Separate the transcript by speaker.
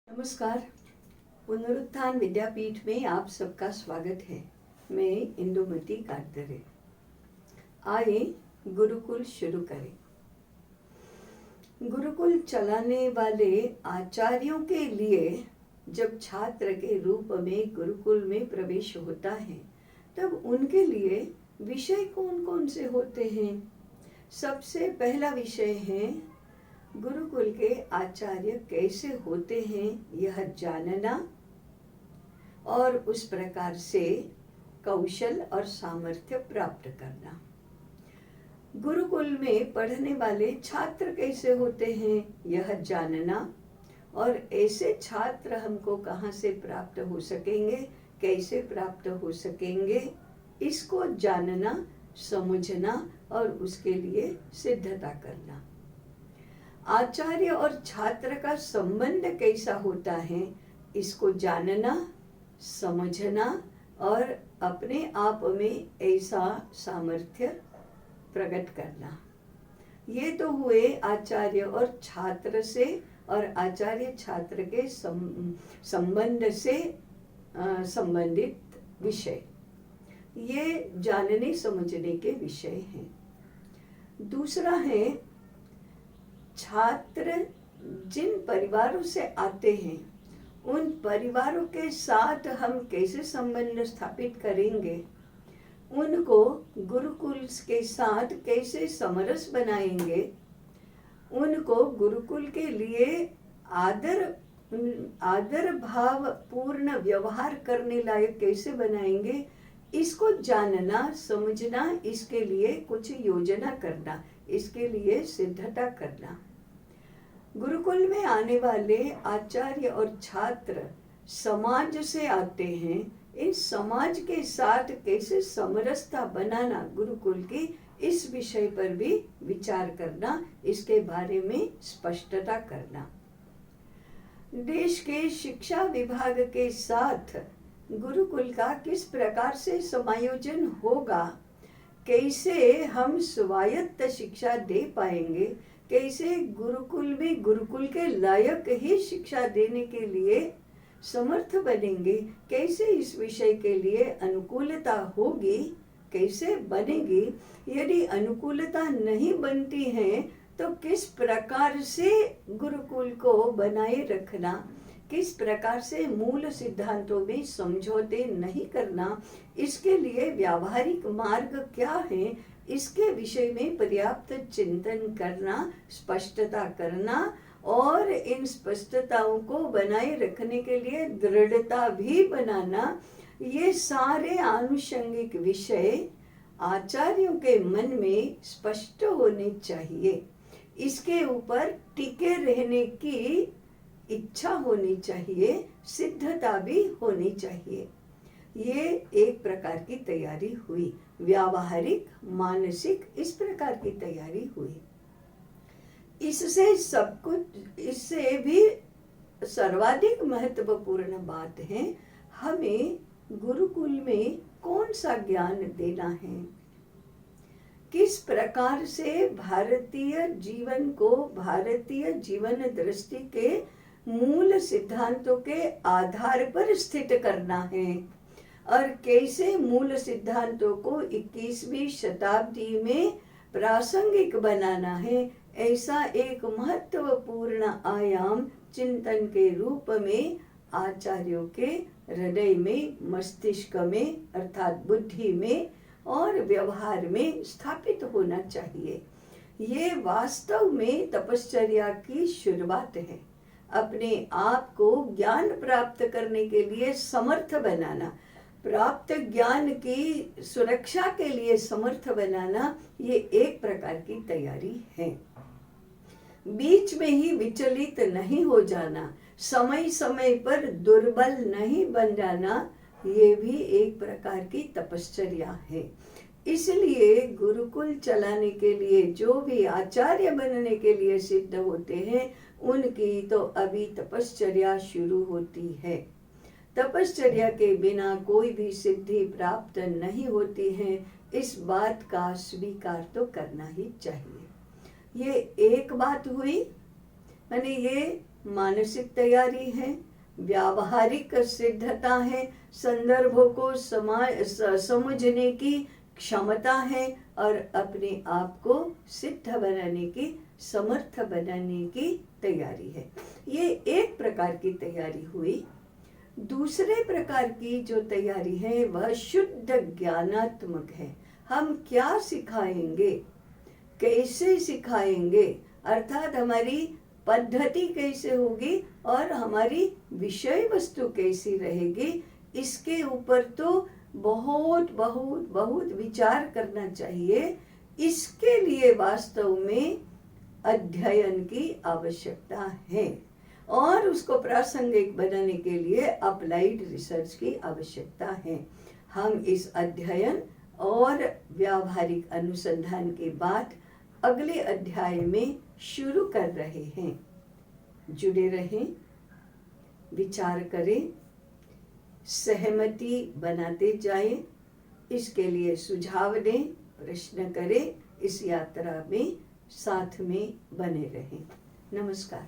Speaker 1: नमस्कार। पुनरुत्थान विद्यापीठ में आप सबका स्वागत है। मैं इंदुमती काटरे। आइए गुरुकुल शुरू करें। गुरुकुल चलाने वाले आचार्यों के लिए जब छात्र के रूप में गुरुकुल में प्रवेश होता है तब उनके लिए विषय कौन कौन से होते हैं। सबसे पहला विषय है गुरुकुल के आचार्य कैसे होते हैं यह जानना और उस प्रकार से कौशल और सामर्थ्य प्राप्त करना। गुरुकुल में पढ़ने वाले छात्र कैसे होते हैं यह जानना और ऐसे छात्र हमको कहाँ से प्राप्त हो सकेंगे, कैसे प्राप्त हो सकेंगे, इसको जानना, समझना और उसके लिए सिद्धता करना। आचार्य और छात्र का संबंध कैसा होता है इसको जानना, समझना और अपने आप में ऐसा सामर्थ्य प्रकट करना। ये तो हुए आचार्य और छात्र से और आचार्य छात्र के संबंध से संबंधित विषय, ये जानने समझने के विषय हैं। दूसरा है छात्र जिन परिवारों से आते हैं उन परिवारों के साथ हम कैसे संबंध स्थापित करेंगे, उनको गुरुकुल के साथ कैसे समरस बनाएंगे, उनको गुरुकुल के लिए आदर भाव पूर्ण व्यवहार करने लायक कैसे बनाएंगे, इसको जानना, समझना, इसके लिए कुछ योजना करना, इसके लिए सिद्धता करना। गुरुकुल में आने वाले आचार्य और छात्र समाज से आते हैं। इन समाज के साथ कैसे समरसता बनाना गुरुकुल की, इस विषय पर भी विचार करना, इसके बारे में स्पष्टता करना। देश के शिक्षा विभाग के साथ गुरुकुल का किस प्रकार से समायोजन होगा, कैसे हम स्वायत्त शिक्षा दे पाएंगे, कैसे गुरुकुल में गुरुकुल के लायक ही शिक्षा देने के लिए समर्थ बनेंगे, कैसे इस विषय के लिए अनुकूलता होगी, कैसे बनेगी, यदि अनुकूलता नहीं बनती है तो किस प्रकार से गुरुकुल को बनाए रखना, किस प्रकार से मूल सिद्धांतों में समझौते नहीं करना, इसके लिए व्यावहारिक मार्ग क्या है, इसके विषय में पर्याप्त चिंतन करना, स्पष्टता करना और इन स्पष्टताओं को बनाए रखने के लिए दृढ़ता भी बनाना, ये सारे आनुषंगिक विषय आचार्यों के मन में स्पष्ट होने चाहिए। इसके ऊपर टिके रहने की इच्छा होनी चाहिए, सिद्धता भी होनी चाहिए। ये एक प्रकार की तैयारी हुई, व्यावहारिक, मानसिक, इस प्रकार की तैयारी हुई। इससे सब कुछ, इससे भी सर्वाधिक महत्वपूर्ण बात है हमें गुरुकुल में कौन सा ज्ञान देना है, किस प्रकार से भारतीय जीवन को भारतीय जीवन दृष्टि के मूल सिद्धांतों के आधार पर स्थित करना है और कैसे मूल सिद्धांतों को 21वीं शताब्दी में प्रासंगिक बनाना है, ऐसा एक महत्वपूर्ण आयाम चिंतन के रूप में आचार्यों के हृदय में, मस्तिष्क में अर्थात बुद्धि में और व्यवहार में स्थापित होना चाहिए। ये वास्तव में तपश्चर्या की शुरुआत है। अपने आप को ज्ञान प्राप्त करने के लिए समर्थ बनाना, प्राप्त ज्ञान की सुरक्षा के लिए समर्थ बनाना, ये एक प्रकार की तैयारी है। बीच में ही विचलित नहीं हो जाना, समय समय पर दुर्बल नहीं बन जाना, ये भी एक प्रकार की तपश्चर्या है। इसलिए गुरुकुल चलाने के लिए जो भी आचार्य बनने के लिए सिद्ध होते हैं उनकी तो अभी तपश्चर्या शुरू होती है। तपश्चर्या के बिना कोई भी सिद्धि प्राप्त नहीं होती है, इस बात का स्वीकार तो करना ही चाहिए। ये एक बात हुई, मैंने ये मानसिक तैयारी है, व्यावहारिक सिद्धता है, संदर्भों को समझने की क्षमता है और अपने आप को सिद्ध बनाने की, समर्थ बनाने की तैयारी है। ये एक प्रकार की तैयारी हुई। दूसरे प्रकार की जो तैयारी है वह शुद्ध ज्ञानात्मक है। हम क्या सिखाएंगे, कैसे सिखाएंगे, अर्थात हमारी पद्धति कैसे होगी और हमारी विषय वस्तु कैसी रहेगी, इसके ऊपर तो बहुत बहुत बहुत विचार करना चाहिए। इसके लिए वास्तव में अध्ययन की आवश्यकता है और उसको प्रासंगिक बनाने के लिए अप्लाइड रिसर्च की आवश्यकता है। हम इस अध्ययन और व्यावहारिक अनुसंधान के बाद अगले अध्याय में शुरू कर रहे हैं। जुड़े रहें, विचार करें, सहमति बनाते जाएं, इसके लिए सुझाव दें, प्रश्न करें, इस यात्रा में साथ में बने रहें। नमस्कार।